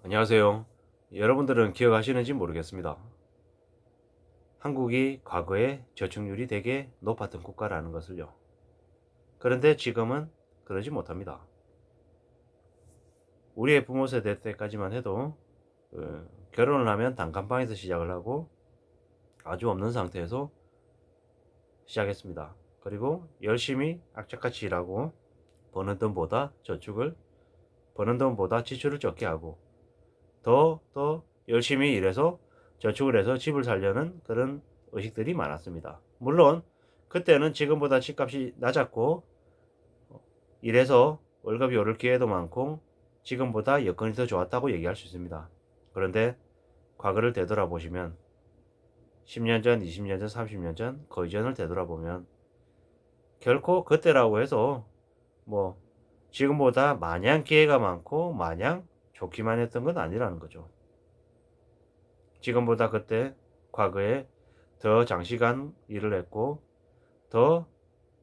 안녕하세요. 여러분들은 기억하시는지 모르겠습니다. 한국이 과거에 저축률이 되게 높았던 국가라는 것을요. 그런데 지금은 그러지 못합니다. 우리의 부모 세대 때까지만 해도 결혼을 하면 단칸방에서 시작을 하고 아주 없는 상태에서 시작했습니다. 그리고 열심히 악착같이 일하고 버는 돈보다 저축을 버는 돈보다 지출을 적게 하고 더 열심히 일해서 저축을 해서 집을 살려는 그런 의식들이 많았습니다. 물론 그때는 지금보다 집값이 낮았고 일해서 월급이 오를 기회도 많고 지금보다 여건이 더 좋았다고 얘기할 수 있습니다. 그런데 과거를 되돌아보시면 10년 전, 20년 전, 30년 전, 그 이전을 되돌아보면 결코 그때라고 해서 뭐 지금보다 마냥 기회가 많고 마냥 좋기만 했던 건 아니라는 거죠. 지금보다 그때 과거에 더 장시간 일을 했고 더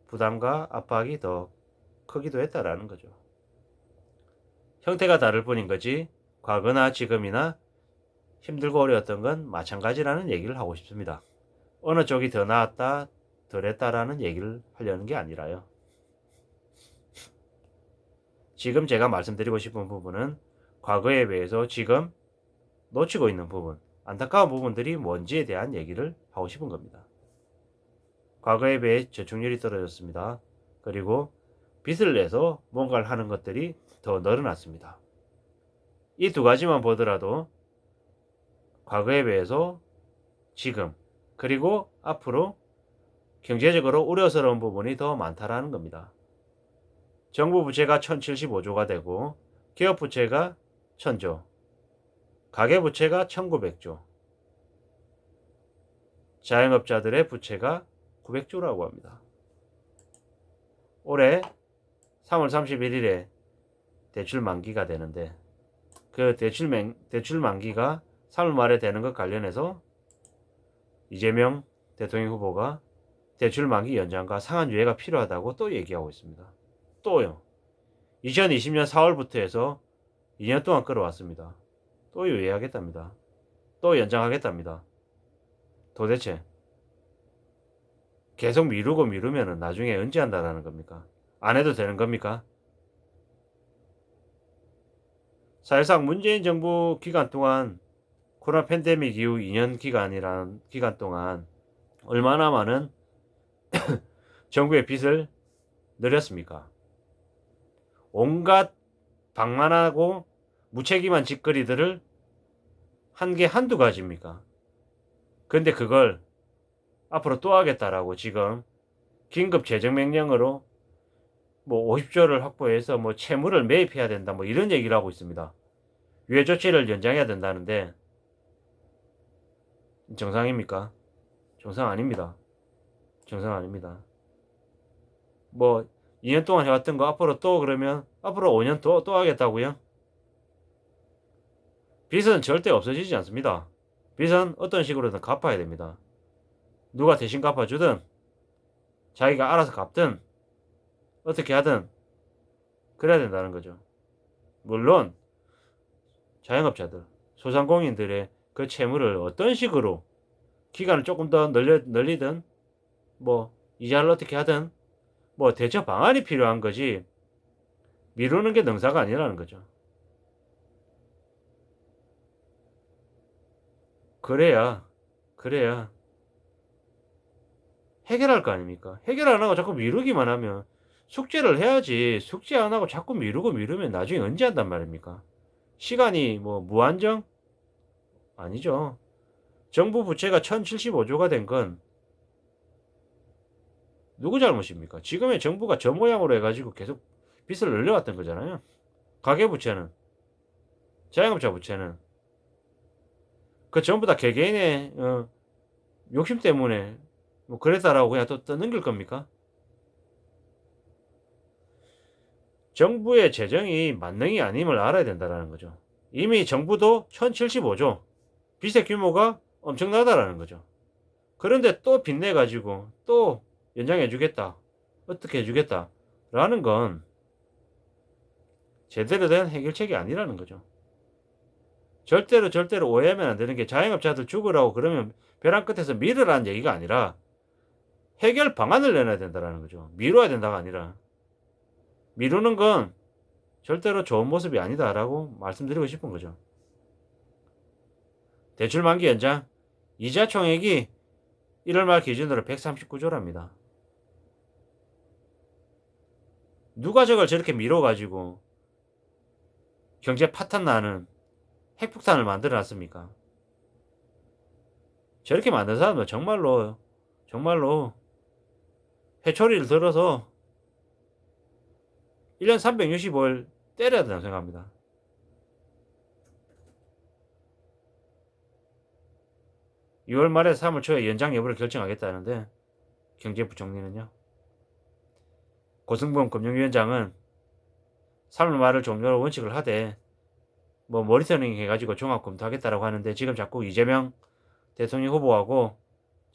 부담과 압박이 더 크기도 했다라는 거죠. 형태가 다를 뿐인 거지 과거나 지금이나 힘들고 어려웠던 건 마찬가지라는 얘기를 하고 싶습니다. 어느 쪽이 더 나았다 덜했다라는 얘기를 하려는 게 아니라요. 지금 제가 말씀드리고 싶은 부분은 과거에 비해서 지금 놓치고 있는 부분, 안타까운 부분들이 뭔지에 대한 얘기를 하고 싶은 겁니다. 과거에 비해 저축률이 떨어졌습니다. 그리고 빚을 내서 뭔가를 하는 것들이 더 늘어났습니다. 이 두 가지만 보더라도 과거에 비해서 지금 그리고 앞으로 경제적으로 우려스러운 부분이 더 많다라는 겁니다. 정부 부채가 1075조가 되고 기업 부채가 1000조, 가계 부채가 1900조, 자영업자들의 부채가 900조라고 합니다. 올해 3월 31일에 대출 만기가 되는데 그 대출 만기가 3월 말에 되는 것 관련해서 이재명 대통령 후보가 대출 만기 연장과 상한 유예가 필요하다고 또 얘기하고 있습니다. 또요. 2020년 4월부터 해서 2년 동안 끌어왔습니다. 또 유예하겠답니다. 또 연장하겠답니다. 도대체 계속 미루면 나중에 언제 한다는 겁니까? 안 해도 되는 겁니까? 사실상 문재인 정부 기간 동안 코로나 팬데믹 이후 2년 기간이란 기간 동안 얼마나 많은 정부의 빚을 늘렸습니까? 온갖 방만하고 무책임한 짓거리들을 한 게 한두 가지입니까? 근데 그걸 앞으로 또 하겠다라고 지금 긴급 재정명령으로 뭐 50조를 확보해서 뭐 채무를 매입해야 된다 뭐 이런 얘기를 하고 있습니다. 유예 조치를 연장해야 된다는데 정상입니까? 정상 아닙니다. 정상 아닙니다. 뭐 2년 동안 해왔던 거 앞으로 또 그러면 앞으로 5년 또 하겠다고요? 빚은 절대 없어지지 않습니다. 빚은 어떤 식으로든 갚아야 됩니다. 누가 대신 갚아주든 자기가 알아서 갚든 어떻게 하든 그래야 된다는 거죠. 물론 자영업자들, 소상공인들의 그 채무를 어떤 식으로 기간을 조금 더 늘리든 뭐 이자를 어떻게 하든 뭐 대처 방안이 필요한 거지 미루는 게 능사가 아니라는 거죠. 그래야 해결할 거 아닙니까? 해결 안 하고 자꾸 미루기만 하면 숙제를 해야지 숙제 안 하고 자꾸 미루면 나중에 언제 한단 말입니까? 시간이 뭐 무한정? 아니죠. 정부 부채가 1075조가 된 건 누구 잘못입니까? 지금의 정부가 저 모양으로 해가지고 계속 빚을 늘려왔던 거잖아요. 가계부채는, 자영업자 부채는 그 전부 다 개개인의 욕심 때문에 뭐 그랬다라고 그냥 또 넘길 겁니까? 정부의 재정이 만능이 아님을 알아야 된다는 거죠. 이미 정부도 1075조 빚의 규모가 엄청나다라는 거죠. 그런데 또 빚내가지고 또 연장해주겠다. 어떻게 해주겠다. 라는 건 제대로 된 해결책이 아니라는 거죠. 절대로 오해하면 안 되는 게 자영업자들 죽으라고 그러면 벼랑 끝에서 밀으라는 얘기가 아니라 해결 방안을 내놔야 된다는 거죠. 미뤄야 된다가 아니라. 미루는 건 절대로 좋은 모습이 아니다라고 말씀드리고 싶은 거죠. 대출 만기 연장, 이자 총액이 1월 말 기준으로 139조랍니다. 누가 저걸 저렇게 미뤄가지고 경제 파탄 나는 핵폭탄을 만들어 놨습니까? 저렇게 만든 사람은 정말로 회초리를 들어서 1년 365일 때려야 된다고 생각합니다. (6월) 말에서 (3월) 초에 연장 여부를 결정하겠다는데 경제부총리는요. 고승범 금융위원장은 (3월) 말을 종료로 원칙을 하되 모니터링 해가지고 종합 검토하겠다라고 하는데 지금 자꾸 이재명 대통령 후보하고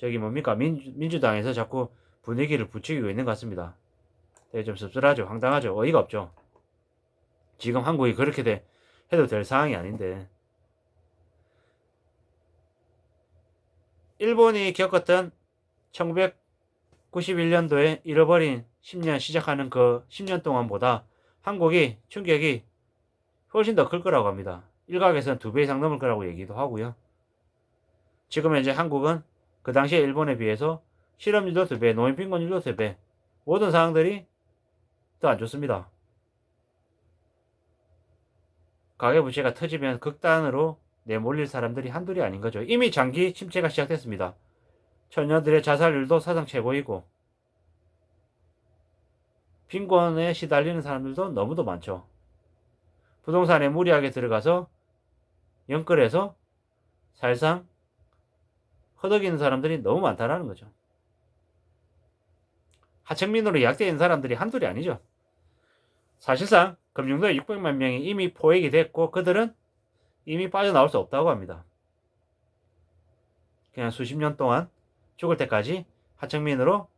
민주당에서 자꾸 분위기를 부추기고 있는 것 같습니다. 되게 좀 씁쓸하죠. 황당하죠. 어이가 없죠. 지금 한국이 그렇게 해도 될 상황이 아닌데. 일본이 겪었던 1991년도에 잃어버린 10년 시작하는 그 10년 동안보다 한국이 충격이 훨씬 더 클 거라고 합니다. 일각에서는 2배 이상 넘을 거라고 얘기도 하고요. 지금 현재 한국은 그 당시에 일본에 비해서 실업률도 2배, 노인빈곤율도 3배, 모든 상황들이 더 안 좋습니다. 가계부채가 터지면 극단으로 내몰릴 사람들이 한둘이 아닌 거죠. 이미 장기 침체가 시작됐습니다. 청년들의 자살률도 사상 최고이고 빈곤에 시달리는 사람들도 너무도 많죠. 부동산에 무리하게 들어가서 연끌해서 사실상 허덕이는 사람들이 너무 많다라는 거죠. 하청민으로 약대인 사람들이 한둘이 아니죠. 사실상 금융도에 600만 명이 이미 포획이 됐고 그들은 이미 빠져나올 수 없다고 합니다. 그냥 수십 년 동안 죽을 때까지 하청민으로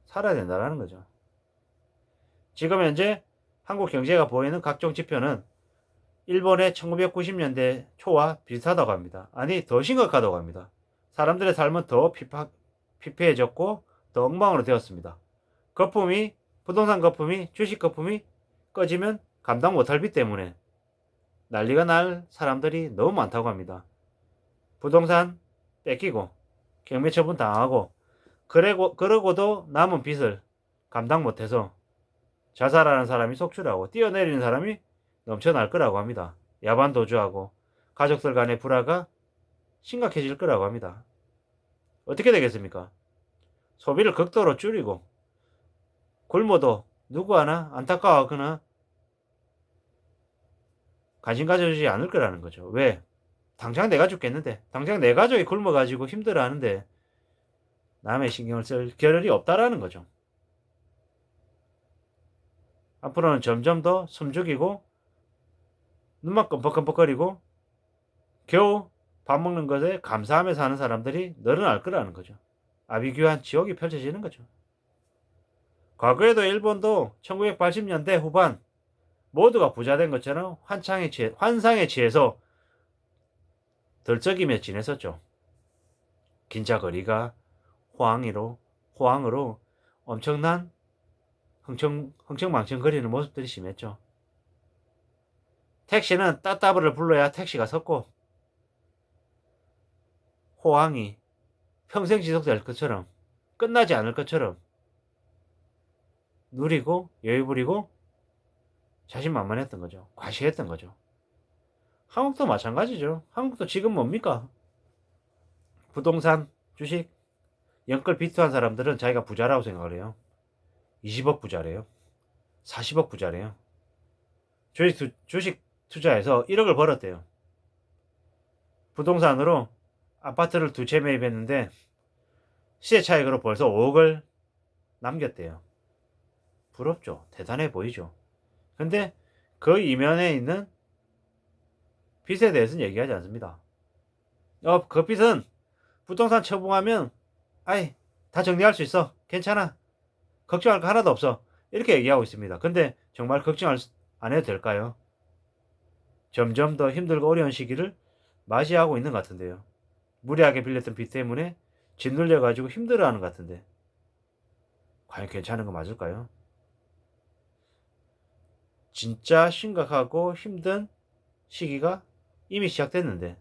살아야 된다는 거죠. 지금 현재 한국 경제가 보이는 각종 지표는 일본의 1990년대 초와 비슷하다고 합니다. 아니 더 심각하다고 합니다. 사람들의 삶은 더 피폐해졌고 더 엉망으로 되었습니다. 부동산 거품이, 주식 거품이 꺼지면 감당 못할 빚 때문에 난리가 날 사람들이 너무 많다고 합니다. 부동산 뺏기고 경매처분 당하고 그러고도 남은 빚을 감당 못해서 자살하는 사람이 속출하고 뛰어내리는 사람이 넘쳐날 거라고 합니다. 야반 도주하고 가족들 간의 불화가 심각해질 거라고 합니다. 어떻게 되겠습니까? 소비를 극도로 줄이고 굶어도 누구 하나 안타까워하거나 관심 가져주지 않을 거라는 거죠. 왜? 당장 내가 죽겠는데, 당장 내 가족이 굶어가지고 힘들어하는데 남의 신경을 쓸 겨를이 없다라는 거죠. 앞으로는 점점 더 숨죽이고 눈만 끔뻑끔뻑거리고 겨우 밥 먹는 것에 감사하며 사는 사람들이 늘어날 거라는 거죠. 아비규환 지옥이 펼쳐지는 거죠. 과거에도 일본도 1980년대 후반 모두가 부자된 것처럼 환상에 취해서 덜쩍이며 지냈었죠. 긴자거리가 호황으로 엄청난 흥청망청거리는 모습들이 심했죠. 택시는 따따블을 불러야 택시가 섰고 호황이 평생 지속될 것처럼 끝나지 않을 것처럼 누리고 여유 부리고 자신만만했던 거죠. 과시했던 거죠. 한국도 마찬가지죠. 한국도 지금 뭡니까? 부동산, 주식, 연끌 비투한 사람들은 자기가 부자라고 생각을 해요. 20억 부자래요. 40억 부자래요. 주식 투자해서 1억을 벌었대요. 부동산으로 아파트를 2채 매입했는데 시세 차익으로 벌써 5억을 남겼대요. 부럽죠. 대단해 보이죠. 근데 그 이면에 있는 빚에 대해서는 얘기하지 않습니다. 그 빚은 부동산 처분하면 다 정리할 수 있어. 괜찮아. 걱정할 거 하나도 없어. 이렇게 얘기하고 있습니다. 근데 정말 걱정 안 해도 될까요? 점점 더 힘들고 어려운 시기를 맞이하고 있는 것 같은데요. 무리하게 빌렸던 빚 때문에 짓눌려 가지고 힘들어하는 것 같은데 과연 괜찮은 거 맞을까요? 진짜 심각하고 힘든 시기가 이미 시작됐는데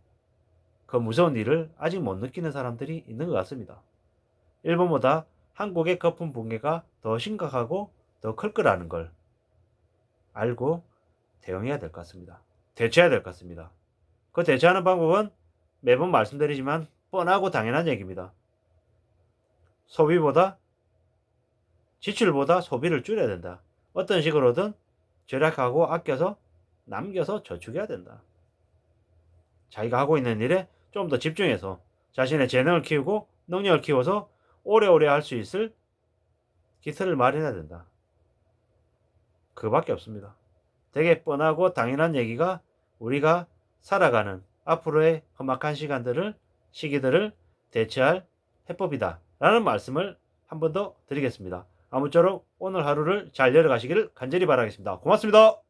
그 무서운 일을 아직 못 느끼는 사람들이 있는 것 같습니다. 일본보다 한국의 거품 붕괴가 더 심각하고 더 클 거라는 걸 알고 대응해야 될 것 같습니다. 대처해야 될 것 같습니다. 그 대처하는 방법은 매번 말씀드리지만 뻔하고 당연한 얘기입니다. 소비보다 지출보다 소비를 줄여야 된다. 어떤 식으로든 절약하고 아껴서 남겨서 저축해야 된다. 자기가 하고 있는 일에 좀 더 집중해서 자신의 재능을 키우고 능력을 키워서 오래오래 할 수 있을 기틀을 마련해야 된다. 그밖에 없습니다. 되게 뻔하고 당연한 얘기가 우리가 살아가는 앞으로의 험악한 시기들을 대처할 해법이다. 라는 말씀을 한 번 더 드리겠습니다. 아무쪼록 오늘 하루를 잘 열어가시기를 간절히 바라겠습니다. 고맙습니다.